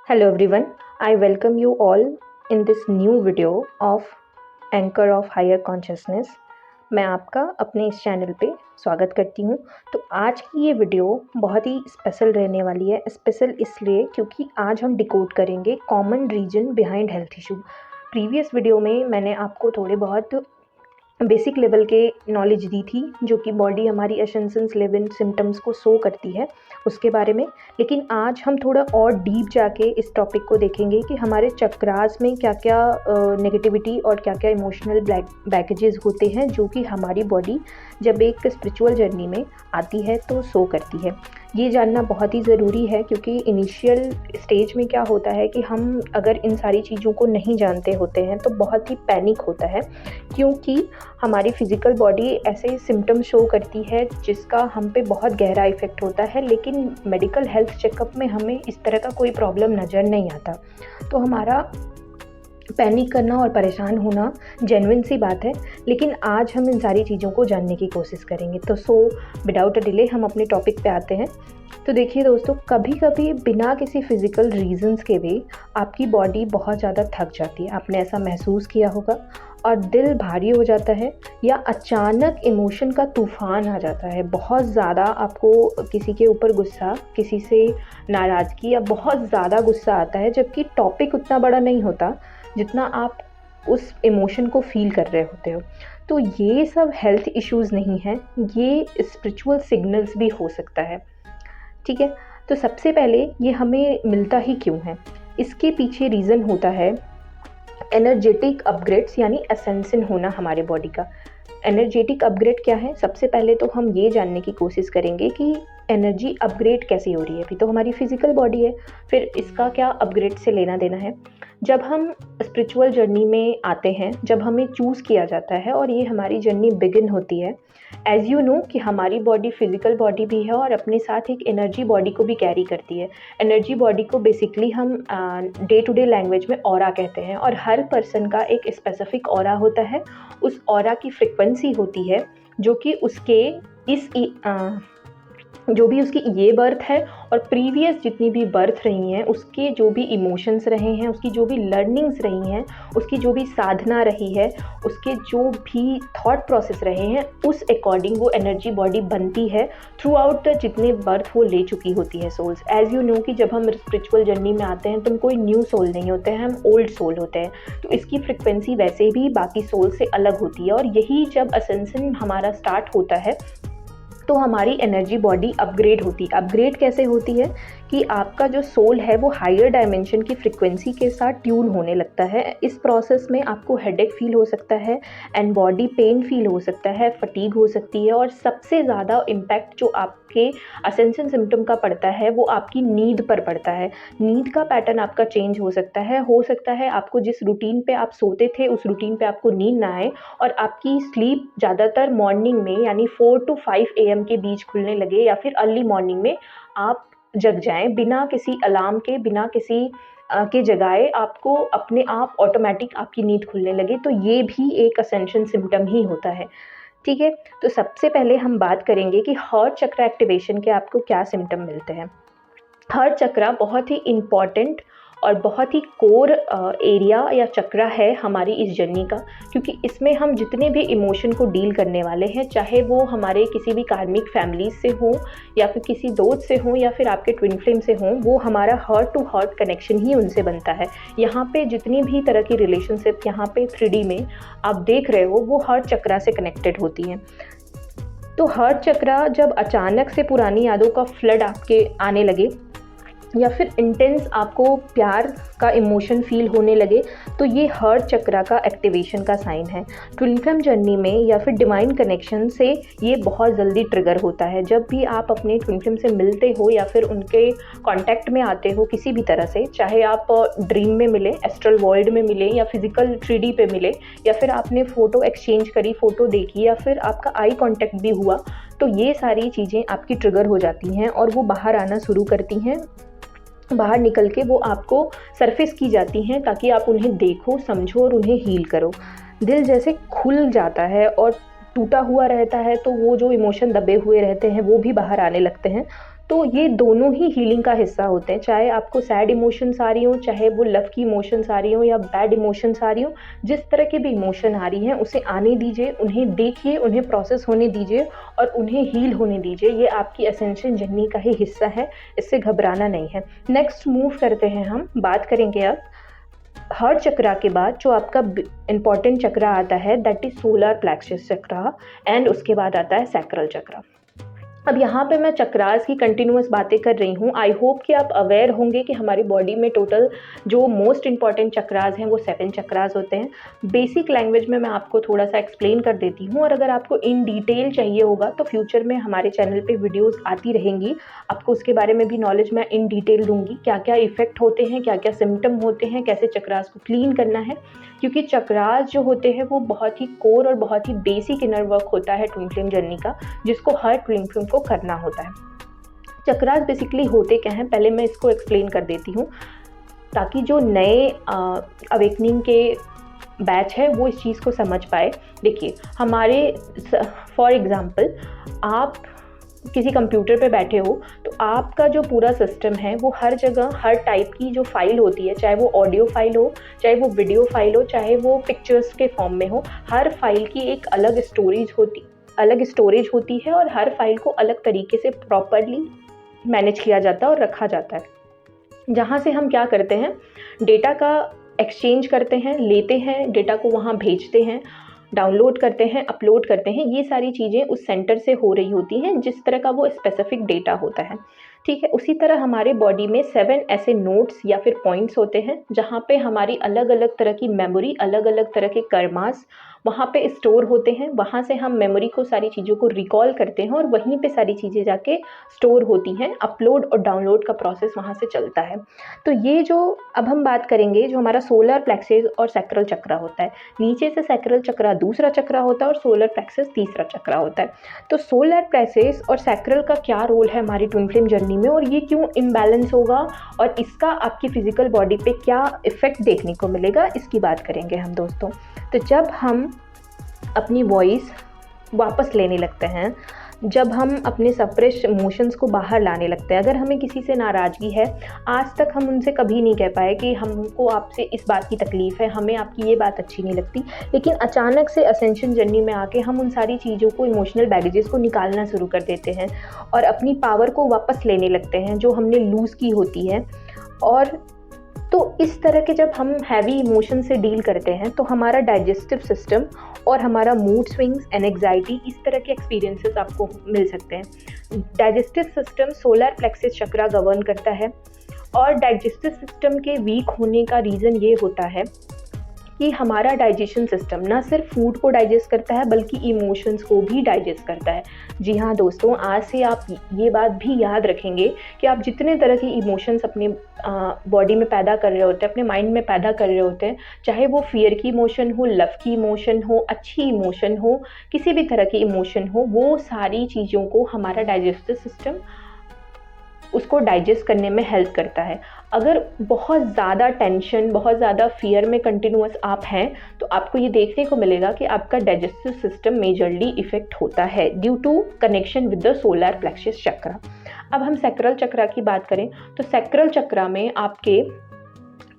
Hello everyone, I welcome you all in this new video of Anchor of Higher Consciousness। मैं आपका अपने इस channel पे स्वागत करती हूँ। तो आज की ये वीडियो बहुत ही स्पेशल रहने वाली है। स्पेशल इसलिए क्योंकि आज हम डिकोड करेंगे common reason behind health issue. Previous video में मैंने आपको थोड़े बहुत बेसिक लेवल के नॉलेज दी थी जो कि बॉडी हमारी एसेंशंस 11 सिम्टम्स को शो करती है उसके बारे में। लेकिन आज हम थोड़ा और डीप जाके इस टॉपिक को देखेंगे कि हमारे चक्रास में क्या क्या नेगेटिविटी और क्या क्या इमोशनल बैगेजेस होते हैं जो कि हमारी बॉडी जब एक स्पिरिचुअल जर्नी में आती है तो शो करती है। ये जानना बहुत ही ज़रूरी है क्योंकि इनिशियल स्टेज में क्या होता है कि हम अगर इन सारी चीज़ों को नहीं जानते होते हैं तो बहुत ही पैनिक होता है, क्योंकि हमारी फिज़िकल बॉडी ऐसे सिम्टम शो करती है जिसका हम पे बहुत गहरा इफ़ेक्ट होता है। लेकिन मेडिकल हेल्थ चेकअप में हमें इस तरह का कोई प्रॉब्लम नज़र नहीं आता, तो हमारा पैनिक करना और परेशान होना जेन्युइन सी बात है। लेकिन आज हम इन सारी चीज़ों को जानने की कोशिश करेंगे। तो विदाउट अ डिले हम अपने टॉपिक पे आते हैं। तो देखिए दोस्तों, कभी कभी बिना किसी फिज़िकल रीजंस के भी आपकी बॉडी बहुत ज़्यादा थक जाती है। आपने ऐसा महसूस किया होगा और दिल भारी हो जाता है या अचानक इमोशन का तूफान आ जाता है। बहुत ज़्यादा आपको किसी के ऊपर गुस्सा, किसी से नाराज़गी या बहुत ज़्यादा गुस्सा आता है, जबकि टॉपिक उतना बड़ा नहीं होता जितना आप उस इमोशन को फील कर रहे होते हो। तो ये सब हेल्थ इश्यूज़ नहीं हैं, ये स्पिरिचुअल सिग्नल्स भी हो सकता है। ठीक है, तो सबसे पहले ये हमें मिलता ही क्यों है, इसके पीछे रीज़न होता है एनर्जेटिक अपग्रेड्स यानी असेंशन होना हमारे बॉडी का। एनर्जेटिक अपग्रेड क्या है? सबसे पहले तो हम ये जानने की कोशिश करेंगे कि एनर्जी अपग्रेड कैसे हो रही है। अभी तो हमारी फिज़िकल बॉडी है, फिर इसका क्या अपग्रेड से लेना देना है। जब हम स्पिरिचुअल जर्नी में आते हैं, जब हमें चूज़ किया जाता है और ये हमारी जर्नी बिगिन होती है, एज़ यू नो कि हमारी बॉडी फिज़िकल बॉडी भी है और अपने साथ एक एनर्जी बॉडी को भी कैरी करती है। एनर्जी बॉडी को बेसिकली हम डे टू डे लैंग्वेज में ऑरा कहते हैं और हर पर्सन का एक स्पेसिफिक ऑरा होता है। उस ऑरा की फ्रिक्वेंसी होती है जो कि उसके जो भी उसकी ये बर्थ है और प्रीवियस जितनी भी बर्थ रही हैं, उसके जो भी इमोशंस रहे हैं, उसकी जो भी लर्निंग्स रही हैं, उसकी जो भी साधना रही है, उसके जो भी थॉट प्रोसेस रहे हैं, उस अकॉर्डिंग वो एनर्जी बॉडी बनती है थ्रू आउट द जितने बर्थ वो ले चुकी होती है सोल्स। एज़ यू नो कि जब हम स्पिरिचुअल जर्नी में आते हैं तो हम कोई न्यू सोल नहीं होते हैं, हम ओल्ड सोल होते हैं। तो इसकी फ्रिक्वेंसी वैसे भी बाकी सोल से अलग होती है और यही जब असेंशन हमारा स्टार्ट होता है तो हमारी एनर्जी बॉडी अपग्रेड होती है। अपग्रेड कैसे होती है कि आपका जो सोल है वो हायर डायमेंशन की फ्रिक्वेंसी के साथ ट्यून होने लगता है। इस प्रोसेस में आपको हेडेक फील हो सकता है एंड बॉडी पेन फील हो सकता है, फटीग हो सकती है और सबसे ज़्यादा इम्पैक्ट जो आपके असेंशन सिम्टम का पड़ता है वो आपकी नींद पर पड़ता है। नींद का पैटर्न आपका चेंज हो सकता है आपको जिस रूटीन पे आप सोते थे उस रूटीन पे आपको नींद ना आए और आपकी स्लीप ज़्यादातर मॉर्निंग में यानी 4 to 5 AM के बीच खुलने लगे या फिर अर्ली मॉर्निंग में आप जग जाएं बिना किसी अलार्म के, बिना किसी के जगाए आपको अपने आप ऑटोमेटिक आपकी नींद खुलने लगे। तो ये भी एक असेंशन सिम्टम ही होता है। ठीक है, तो सबसे पहले हम बात करेंगे कि हार्ट चक्र एक्टिवेशन के आपको क्या सिम्टम मिलते हैं। हार्ट चक्र बहुत ही इम्पॉर्टेंट और बहुत ही कोर एरिया या चक्रा है हमारी इस जर्नी का, क्योंकि इसमें हम जितने भी इमोशन को डील करने वाले हैं, चाहे वो हमारे किसी भी कार्मिक फैमिली से हो या फिर किसी दोस्त से हो या फिर आपके ट्विन फ्लेम से हो, वो हमारा हार्ट टू हार्ट कनेक्शन ही उनसे बनता है। यहाँ पे जितनी भी तरह की रिलेशनशिप यहाँ पे 3D में आप देख रहे हो वो हार्ट चक्रा से कनेक्टेड होती हैं। तो हार्ट चक्रा जब अचानक से पुरानी यादों का फ्लड आपके आने लगे या फिर इंटेंस आपको प्यार का इमोशन फील होने लगे, तो ये हार्ट चक्रा का एक्टिवेशन का साइन है। ट्विन फ्लेम जर्नी में या फिर डिवाइन कनेक्शन से ये बहुत जल्दी ट्रिगर होता है। जब भी आप अपने ट्विन फ्लेम से मिलते हो या फिर उनके कांटेक्ट में आते हो किसी भी तरह से, चाहे आप ड्रीम में मिले, एस्ट्रल वर्ल्ड में मिले या फिजिकल 3D पे मिले या फिर आपने फ़ोटो एक्सचेंज करी, फ़ोटो देखी या फिर आपका आई कांटेक्ट भी हुआ, तो ये सारी चीज़ें आपकी ट्रिगर हो जाती हैं और वो बाहर आना शुरू करती हैं। बाहर निकल के वो आपको सरफेस की जाती हैं ताकि आप उन्हें देखो, समझो और उन्हें हील करो। दिल जैसे खुल जाता है और टूटा हुआ रहता है तो वो जो इमोशन दबे हुए रहते हैं वो भी बाहर आने लगते हैं। तो ये दोनों ही हीलिंग का हिस्सा होते हैं, चाहे आपको सैड इमोशंस आ रही हो, चाहे वो लव की इमोशंस आ रही हो या बैड इमोशंस आ रही हो, जिस तरह की भी इमोशन आ रही हैं उसे आने दीजिए, उन्हें देखिए, उन्हें प्रोसेस होने दीजिए और उन्हें हील होने दीजिए। ये आपकी असेंशन जर्नी का ही हिस्सा है, इससे घबराना नहीं है। नेक्स्ट मूव करते हैं, हम बात करेंगे अब हार्ट चक्रा के बाद जो आपका इंपॉर्टेंट चक्रा आता है, that is solar plexus chakra, and उसके बाद आता है सैक्रल चक्रा। अब यहाँ पे मैं चक्रास की कंटिन्यूस बातें कर रही हूँ। आई होप कि आप अवेयर होंगे कि हमारी बॉडी में टोटल जो मोस्ट इंपॉर्टेंट चक्रास हैं वो 7 चक्रास होते हैं। बेसिक लैंग्वेज में मैं आपको थोड़ा सा एक्सप्लेन कर देती हूँ, और अगर आपको इन डिटेल चाहिए होगा तो फ्यूचर में हमारे चैनल पे वीडियोस आती रहेंगी, आपको उसके बारे में भी नॉलेज मैं इन डिटेल दूंगी, क्या क्या इफेक्ट होते हैं, क्या क्या सिम्टम होते हैं, कैसे चक्रास को क्लीन करना है। क्योंकि चक्रास जो होते हैं वो बहुत ही कोर और बहुत ही बेसिक इनर वर्क होता है ट्विन फ्लेम जर्नी का, जिसको हर ट्विन फ्लेम को करना होता है। चक्रास बेसिकली होते क्या हैं, पहले मैं इसको एक्सप्लेन कर देती हूँ ताकि जो नए अवेकनिंग के बैच है वो इस चीज़ को समझ पाए। देखिए, हमारे फॉर एग्जांपल आप किसी कंप्यूटर पे बैठे हो तो आपका जो पूरा सिस्टम है वो हर जगह हर टाइप की जो फाइल होती है, चाहे वो ऑडियो फाइल हो, चाहे वो वीडियो फाइल हो, चाहे वो पिक्चर्स के फॉर्म में हो, हर फाइल की एक अलग स्टोरेज होती है और हर फाइल को अलग तरीके से प्रॉपरली मैनेज किया जाता है और रखा जाता है। जहाँ से हम क्या करते हैं, डेटा का एक्सचेंज करते हैं, लेते हैं, डेटा को वहाँ भेजते हैं, डाउनलोड करते हैं, अपलोड करते हैं। ये सारी चीज़ें उस सेंटर से हो रही होती हैं जिस तरह का वो स्पेसिफिक डेटा होता है, ठीक है। उसी तरह हमारे बॉडी में 7 ऐसे नोड्स या फिर पॉइंट्स होते हैं जहाँ पे हमारी अलग अलग तरह की मेमोरी, अलग अलग तरह के कर्मास वहाँ पे स्टोर होते हैं। वहाँ से हम मेमोरी को, सारी चीज़ों को रिकॉल करते हैं और वहीं पे सारी चीज़ें जाके स्टोर होती हैं। अपलोड और डाउनलोड का प्रोसेस वहाँ से चलता है। तो ये जो अब हम बात करेंगे, जो हमारा सोलर प्लेक्सस और सैक्रल चक्रा होता है, नीचे से सैक्रल चक्रा दूसरा चक्रा होता है और सोलर प्लेक्सस तीसरा चक्रा होता है। तो सोलर प्लेक्सस और सैक्रल का क्या रोल है हमारी ट्विन फ्लेम जर्नी में, और ये क्यों इम्बैलेंस होगा और इसका आपकी फिजिकल बॉडी पे क्या इफेक्ट देखने को मिलेगा, इसकी बात करेंगे हम दोस्तों। तो जब हम अपनी वॉइस वापस लेने लगते हैं, जब हम अपने सप्रेस्ड इमोशंस को बाहर लाने लगते हैं, अगर हमें किसी से नाराज़गी है, आज तक हम उनसे कभी नहीं कह पाए कि हमको आपसे इस बात की तकलीफ़ है, हमें आपकी ये बात अच्छी नहीं लगती, लेकिन अचानक से असेंशन जर्नी में आके हम उन सारी चीज़ों को, इमोशनल बैगेजेस को निकालना शुरू कर देते हैं और अपनी पावर को वापस लेने लगते हैं जो हमने लूज़ की होती है। और तो इस तरह के जब हम हैवी इमोशन से डील करते हैं तो हमारा डाइजेस्टिव सिस्टम और हमारा मूड स्विंग्स एंड एंग्जाइटी, इस तरह के एक्सपीरियंसेस आपको मिल सकते हैं। डाइजेस्टिव सिस्टम सोलर प्लेक्सस चक्रा गवर्न करता है, और डाइजेस्टिव सिस्टम के वीक होने का रीज़न ये होता है कि हमारा डाइजेशन सिस्टम ना सिर्फ फूड को डाइजेस्ट करता है बल्कि इमोशंस को भी डाइजेस्ट करता है। जी हाँ दोस्तों, आज से आप ये बात भी याद रखेंगे कि आप जितने तरह की इमोशंस अपने बॉडी में पैदा कर रहे होते हैं, अपने माइंड में पैदा कर रहे होते हैं, चाहे वो फियर की इमोशन हो, लव की इमोशन हो, अच्छी इमोशन हो, किसी भी तरह की इमोशन हो, वो सारी चीज़ों को हमारा डाइजेस्टिव सिस्टम उसको डाइजेस्ट करने में हेल्प करता है। अगर बहुत ज़्यादा टेंशन, बहुत ज़्यादा फियर में कंटिन्यूअस आप हैं तो आपको ये देखने को मिलेगा कि आपका डाइजेस्टिव सिस्टम मेजरली इफेक्ट होता है due to connection with the solar plexus chakra. अब हम सैक्रल चक्रा की बात करें तो सैक्रल चक्रा में आपके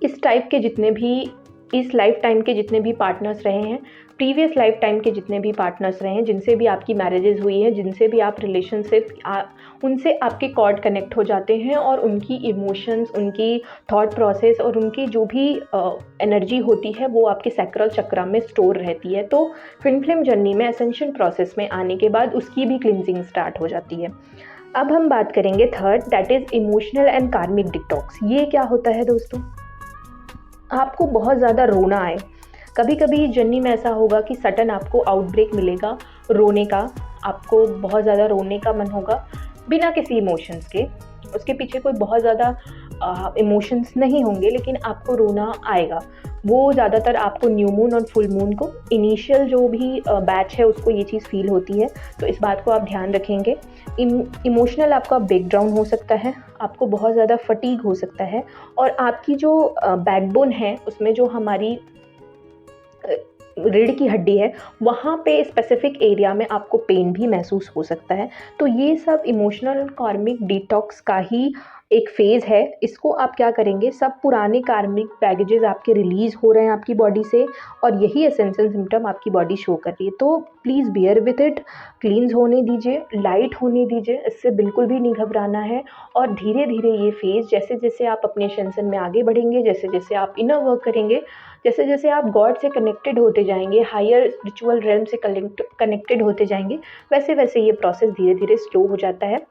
इस टाइप के जितने भी, इस लाइफ टाइम के जितने भी पार्टनर्स रहे हैं, प्रीवियस लाइफ टाइम के जितने भी पार्टनर्स रहे हैं, जिनसे भी आपकी मैरिजेस हुई हैं, जिनसे भी आप रिलेशनशिप, उनसे आपके कॉर्ड कनेक्ट हो जाते हैं और उनकी इमोशंस, उनकी थॉट प्रोसेस और उनकी जो भी एनर्जी होती है वो आपके सैक्रल चक्रा में स्टोर रहती है। तो ट्विन फ्लेम जर्नी में असेंशन प्रोसेस में आने के बाद उसकी भी क्लिनजिंग स्टार्ट हो जाती है। अब हम बात करेंगे third, that is emotional and कार्मिक डिटॉक्स। ये क्या होता है दोस्तों, आपको बहुत ज़्यादा रोना आए, कभी कभी जर्नी में ऐसा होगा कि सडन आपको आउटब्रेक मिलेगा रोने का, आपको बहुत ज़्यादा रोने का मन होगा बिना किसी इमोशंस के, उसके पीछे कोई बहुत ज़्यादा इमोशंस नहीं होंगे लेकिन आपको रोना आएगा। वो ज़्यादातर आपको न्यू मून और फुल मून को, इनिशियल जो भी बैच है उसको ये चीज़ फील होती है, तो इस बात को आप ध्यान रखेंगे। इमोशनल आपका ब्रेकडाउन हो सकता है, आपको बहुत ज़्यादा फटीग हो सकता है, और आपकी जो बैकबोन है उसमें जो हमारी रीढ़ की हड्डी है, वहाँ पे स्पेसिफिक एरिया में आपको पेन भी महसूस हो सकता है। तो ये सब इमोशनल कार्मिक डिटॉक्स का ही एक फ़ेज़ है। इसको आप क्या करेंगे, सब पुराने कार्मिक बैगेजेस आपके रिलीज़ हो रहे हैं आपकी बॉडी से, और यही एसेंशियल सिम्टम आपकी बॉडी शो कर रही है। तो प्लीज़ बियर विथ इट, क्लींस होने दीजिए, लाइट होने दीजिए, इससे बिल्कुल भी नहीं घबराना है। और धीरे धीरे ये फ़ेज़ जैसे जैसे आप अपने असेंशन में आगे बढ़ेंगे, जैसे जैसे आप इनर वर्क करेंगे, जैसे जैसे आप गॉड से कनेक्टेड होते जाएंगे, हायर स्पिरिचुअल रेल्म से कनेक्टेड होते जाएंगे, वैसे वैसे ये प्रोसेस धीरे धीरे स्लो हो जाता है।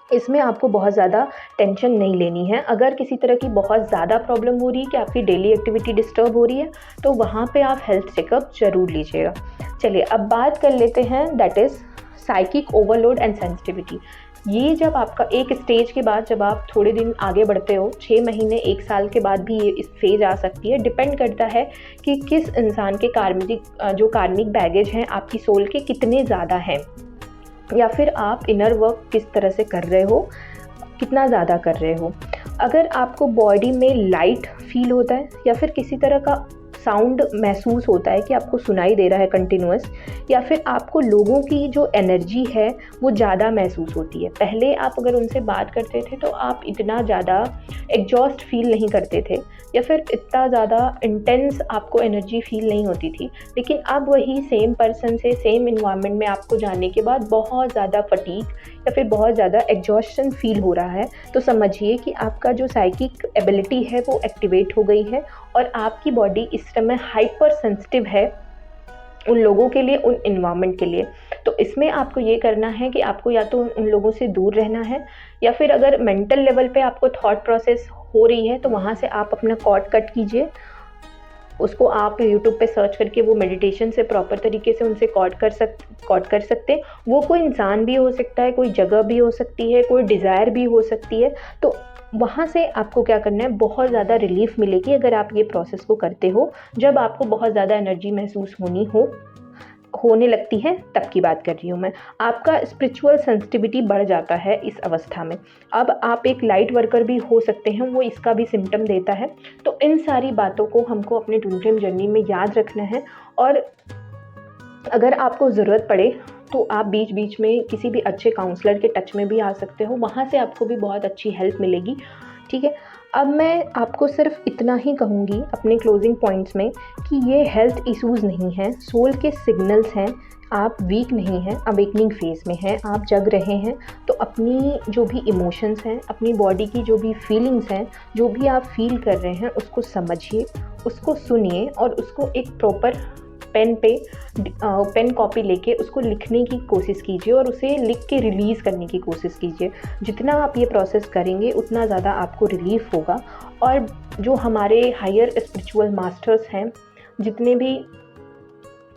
इसमें आपको बहुत ज़्यादा टेंशन नहीं लेनी है। अगर किसी तरह की बहुत ज़्यादा प्रॉब्लम हो रही है कि आपकी डेली एक्टिविटी डिस्टर्ब हो रही है, तो वहाँ पे आप हेल्थ चेकअप ज़रूर लीजिएगा। चलिए अब बात कर लेते हैं, that is psychic overload and sensitivity. ये जब आपका एक स्टेज के बाद जब आप थोड़े दिन आगे बढ़ते हो, 6 महीने 1 साल के बाद भी ये इस फेज आ सकती है। डिपेंड करता है कि किस इंसान के कार्मिक बैगेज हैं आपकी सोल के कितने ज़्यादा हैं, या फिर आप इनर वर्क किस तरह से कर रहे हो, कितना ज़्यादा कर रहे हो। अगर आपको बॉडी में लाइट फील होता है, या फिर किसी तरह का साउंड महसूस होता है कि आपको सुनाई दे रहा है कंटिन्यूअस, या फिर आपको लोगों की जो एनर्जी है वो ज़्यादा महसूस होती है। पहले आप अगर उनसे बात करते थे तो आप इतना ज़्यादा एग्जॉस्ट फील नहीं करते थे, या फिर इतना ज़्यादा इंटेंस आपको एनर्जी फील नहीं होती थी। लेकिन अब वही सेम पर्सन से सेम इन्वायरमेंट में आपको जाने के बाद बहुत ज़्यादा फटीग या फिर बहुत ज़्यादा एग्जॉस्शन फील हो रहा है, तो समझिए कि आपका जो साइकिक एबिलिटी है वो एक्टिवेट हो गई है, और आपकी बॉडी इस समय हाइपर सेंसिटिव है उन लोगों के लिए, उन इन्वायरमेंट के लिए। तो इसमें आपको ये करना है कि आपको या तो उन लोगों से दूर रहना है, या फिर अगर मेंटल लेवल पे आपको थॉट प्रोसेस हो रही है तो वहाँ से आप अपना कॉर्ड कट कीजिए। उसको आप यूट्यूब पे सर्च करके वो मेडिटेशन से प्रॉपर तरीके से उनसे कॉर्ड कर सकते हैं। वो कोई इंसान भी हो सकता है, कोई जगह भी हो सकती है, कोई डिज़ायर भी हो सकती है। तो वहाँ से आपको क्या करना है, बहुत ज़्यादा रिलीफ मिलेगी अगर आप ये प्रोसेस को करते हो। जब आपको बहुत ज़्यादा एनर्जी महसूस होने लगती है, तब की बात कर रही हूँ मैं। आपका स्पिरिचुअल सेंसिटिविटी बढ़ जाता है इस अवस्था में। अब आप एक लाइट वर्कर भी हो सकते हैं, वो इसका भी सिम्टम देता है। तो इन सारी बातों को हमको अपने ट्विन फ्लेम जर्नी में याद रखना है, और अगर आपको ज़रूरत पड़े तो आप बीच बीच में किसी भी अच्छे काउंसलर के टच में भी आ सकते हो, वहाँ से आपको भी बहुत अच्छी हेल्प मिलेगी। ठीक है, अब मैं आपको सिर्फ इतना ही कहूँगी अपने क्लोजिंग पॉइंट्स में कि ये हेल्थ इश्यूज़ नहीं हैं, सोल के सिग्नल्स हैं। आप वीक नहीं हैं, अवेकनिंग फेज़ में हैं, आप जग रहे हैं। तो अपनी जो भी इमोशंस हैं, अपनी बॉडी की जो भी फीलिंग्स हैं, जो भी आप फील कर रहे हैं, उसको समझिए, उसको सुनिए, और उसको एक प्रॉपर पेन कॉपी लेके उसको लिखने की कोशिश कीजिए, और उसे लिख के रिलीज़ करने की कोशिश कीजिए। जितना आप ये प्रोसेस करेंगे उतना ज़्यादा आपको रिलीफ होगा। और जो हमारे हायर स्पिरिचुअल मास्टर्स हैं,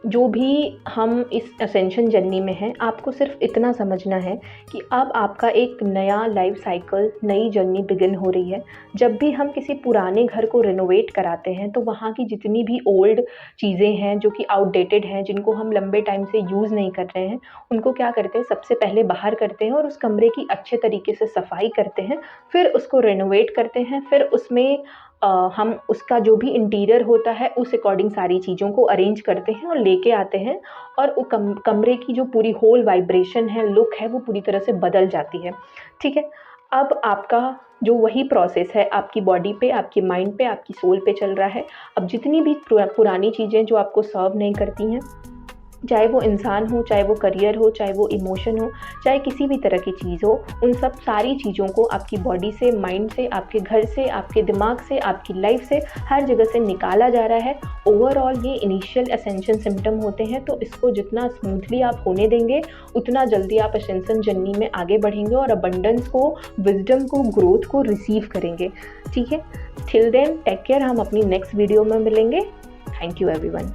जो भी हम इस असेंशन जर्नी में हैं, आपको सिर्फ इतना समझना है कि अब आपका एक नया लाइफ साइकिल, नई जर्नी बिगिन हो रही है। जब भी हम किसी पुराने घर को रेनोवेट कराते हैं तो वहाँ की जितनी भी ओल्ड चीज़ें हैं जो कि आउटडेटेड हैं, जिनको हम लंबे टाइम से यूज़ नहीं कर रहे हैं, उनको क्या करते हैं, सबसे पहले बाहर करते हैं और उस कमरे की अच्छे तरीके से सफाई करते हैं, फिर उसको रेनोवेट करते हैं, फिर उसमें हम उसका जो भी इंटीरियर होता है उस अकॉर्डिंग सारी चीज़ों को अरेंज करते हैं और लेके आते हैं, और वो कमरे की जो पूरी होल वाइब्रेशन है, लुक है, वो पूरी तरह से बदल जाती है। ठीक है, अब आपका जो वही प्रोसेस है आपकी बॉडी पे, आपकी माइंड पे, आपकी सोल पे चल रहा है। अब जितनी भी पुरानी चीज़ें जो आपको सर्व नहीं करती हैं, चाहे वो इंसान हो, चाहे वो करियर हो, चाहे वो इमोशन हो, चाहे किसी भी तरह की चीज़ हो, उन सब सारी चीज़ों को आपकी बॉडी से, माइंड से, आपके घर से, आपके दिमाग से, आपकी लाइफ से, हर जगह से निकाला जा रहा है। ओवरऑल ये इनिशियल असेंशन सिम्टम होते हैं, तो इसको जितना स्मूथली आप होने देंगे उतना जल्दी आप असेंशन जर्नी में आगे बढ़ेंगे और अबंडेंस को, विजडम को, ग्रोथ को रिसीव करेंगे। ठीक है, टिल देन टेक केयर। हम अपनी नेक्स्ट वीडियो में मिलेंगे। Thank you everyone.